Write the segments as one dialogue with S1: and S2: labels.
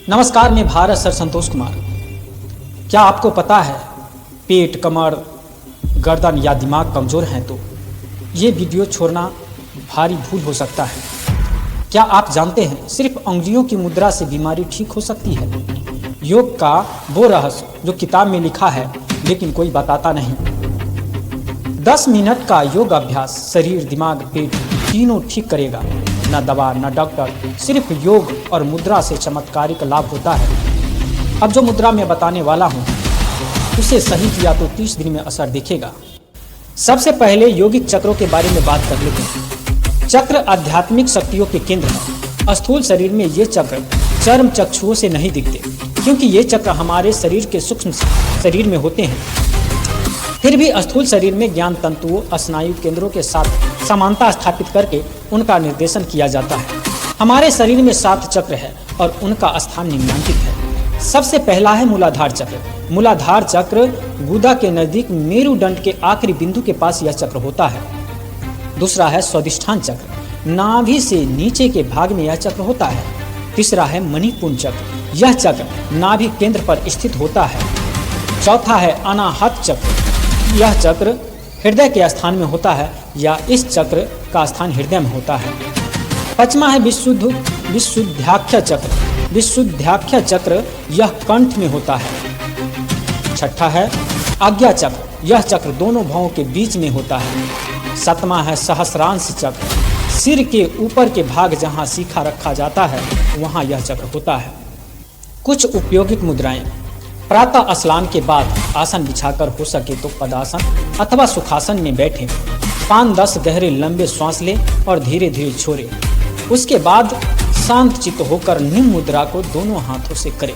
S1: नमस्कार, मैं भारत सर संतोष कुमार। क्या आपको पता है पेट, कमर, गर्दन या दिमाग कमज़ोर हैं तो ये वीडियो छोड़ना भारी भूल हो सकता है। क्या आप जानते हैं सिर्फ उंगलियों की मुद्रा से बीमारी ठीक हो सकती है। योग का वो रहस्य जो किताब में लिखा है लेकिन कोई बताता नहीं। 10 मिनट का योग अभ्यास शरीर, दिमाग, पेट तीनों ठीक करेगा। न दवा न डॉक्टर, सिर्फ योग और मुद्रा से चमत्कारिक लाभ होता है। अब जो मुद्रा मैं बताने वाला हूँ उसे सही किया तो 30 दिन में असर दिखेगा। सबसे पहले यौगिक चक्रों के बारे में बात कर लेते हैं। चक्र आध्यात्मिक शक्तियों के केंद्र हैं। स्थूल शरीर में ये चक्र चर्म चक्षुओं से नहीं दिखते क्योंकि ये चक्र हमारे शरीर के सूक्ष्म शरीर में होते हैं। फिर भी स्थूल शरीर में ज्ञान तंतुओं, स्नायु केंद्रों के साथ समानता स्थापित करके उनका निर्देशन किया जाता है। हमारे शरीर में 7 चक्र है और उनका स्थान निम्नलिखित है। सबसे पहला है मूलाधार चक्र। मूलाधार चक्र गुदा के नजदीक मेरुदंड के आखिरी बिंदु के पास यह चक्र होता है। दूसरा है स्वादिष्ठान चक्र। नाभि से नीचे के भाग में यह चक्र होता है। तीसरा है मणिपुर चक्र। यह चक्र नाभि केंद्र पर स्थित होता है। चौथा है अनाहत चक्र। यह चक्र हृदय के स्थान में होता है या इस चक्र का स्थान हृदय में होता है। पांचवा है विशुद्धाख्य चक्र। विशुद्धाख्य चक्र यह कंठ में होता है। छठा है आज्ञा चक्र। यह चक्र दोनों भवों के बीच में होता है। सातवां है सहस्रांश चक्र। सिर के ऊपर के भाग जहां शिखा रखा जाता है वहां यह चक्र होता है। कुछ उपयोगिक मुद्राएं। प्रातः स्नान के बाद आसन बिछाकर हो सके तो पदासन अथवा सुखासन में बैठें। 5-10 गहरे लंबे श्वास लें और धीरे धीरे छोड़ें। उसके बाद शांत चित्त होकर निम्न मुद्रा को दोनों हाथों से करें।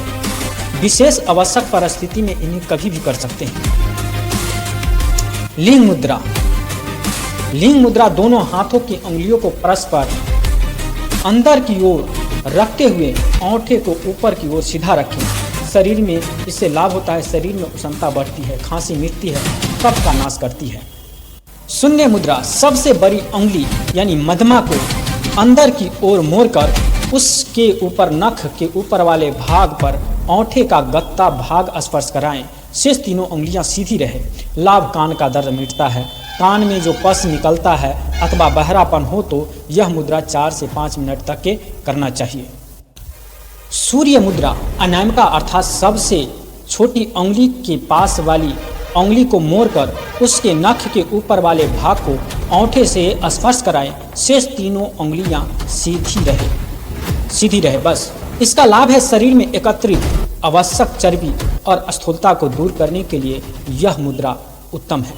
S1: विशेष आवश्यक परिस्थिति में इन्हें कभी भी कर सकते हैं। लिंग मुद्रा। लिंग मुद्रा दोनों हाथों की उंगलियों को परस्पर अंदर की ओर रखते हुए औंठे को ऊपर की ओर सीधा रखें। शरीर में इससे लाभ होता है। शरीर में उष्णता बढ़ती है, खांसी मिटती है, कफ का नाश करती है। शून्य मुद्रा। सबसे बड़ी उंगली यानी मध्यमा को अंदर की ओर मोड़कर उसके ऊपर नख के ऊपर वाले भाग पर औंठे का गत्ता भाग स्पर्श कराएं। शेष तीनों उंगलियां सीधी रहे। लाभ कान का दर्द मिटता है। कान में जो पस निकलता है अथवा बहरापन हो तो यह मुद्रा 4 से 5 मिनट तक के करना चाहिए। सूर्य मुद्रा। अनामिका अर्थात सबसे छोटी उंगली के पास वाली उंगली को मोड़कर उसके नख के ऊपर वाले भाग को औंठे से स्पर्श कराएं। शेष तीनों उंगलियां सीधी रहे बस। इसका लाभ है शरीर में एकत्रित आवश्यक चर्बी और स्थूलता को दूर करने के लिए यह मुद्रा उत्तम है।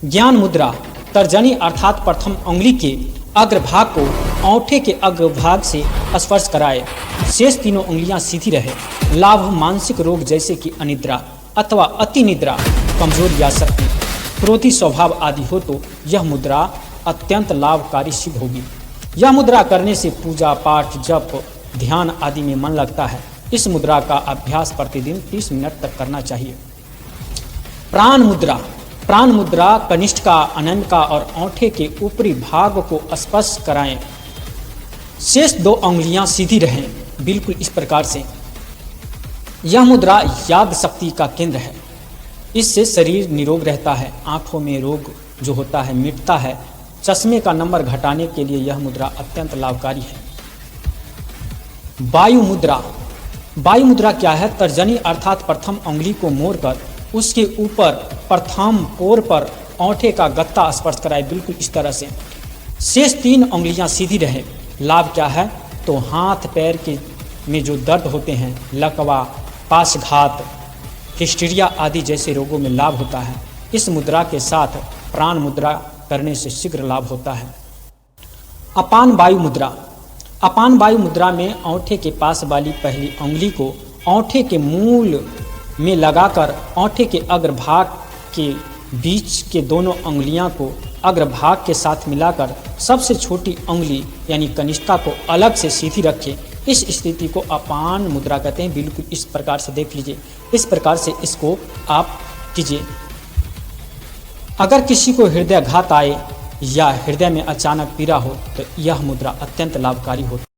S1: ज्ञान मुद्रा। तर्जनी अर्थात प्रथम उंगली के अग्रभाग को औंठे के अग्रभाग से स्पर्श कराए। शेष तीनों उंगलियां सीधी रहे। लाभ मानसिक रोग जैसे कि अनिद्रा अथवा अति निद्रा, कमजोरी या शक्ति, क्रोधी स्वभाव आदि हो तो यह मुद्रा अत्यंत लाभकारी सिद्ध होगी। यह मुद्रा करने से पूजा पाठ, जप, ध्यान आदि में मन लगता है। इस मुद्रा का अभ्यास प्रतिदिन 30 मिनट तक करना चाहिए। प्राण मुद्रा। प्राण मुद्रा कनिष्ठिका, अनामिका और औंठे के ऊपरी भाग को स्पर्श कराएं। शेष 2 उंगलियां सीधी रहें, बिल्कुल इस प्रकार से। यह मुद्रा याद शक्ति का केंद्र है। इससे शरीर निरोग रहता है। आंखों में रोग जो होता है मिटता है। चश्मे का नंबर घटाने के लिए यह मुद्रा अत्यंत लाभकारी है। वायु मुद्रा। वायु मुद्रा क्या है? तर्जनी अर्थात प्रथम उंगली को मोड़कर उसके ऊपर प्रथम पोर पर औंठे का गत्ता स्पर्श कराए, बिल्कुल इस तरह से। शेष 3 उंगलियां सीधी रहे। लाभ क्या है? तो हाथ पैर के में जो दर्द होते हैं, लकवा, पाशघात, हिस्टीरिया आदि जैसे रोगों में लाभ होता है। इस मुद्रा के साथ प्राण मुद्रा करने से शीघ्र लाभ होता है। अपान वायु मुद्रा। अपान वायु मुद्रा में औंठे के पास वाली पहली उंगली को औंठे के मूल में लगाकर औंठे के अग्रभाग के बीच के दोनों उंगलियां को अग्रभाग के साथ मिलाकर सबसे छोटी उंगली यानी कनिष्ठिका को अलग से सीधी रखें। इस स्थिति को अपान मुद्रा कहते हैं। बिल्कुल इस प्रकार से देख लीजिए। इस प्रकार से इसको आप कीजिए। अगर किसी को हृदयाघात आए या हृदय में अचानक पीड़ा हो तो यह मुद्रा अत्यंत लाभकारी होती है।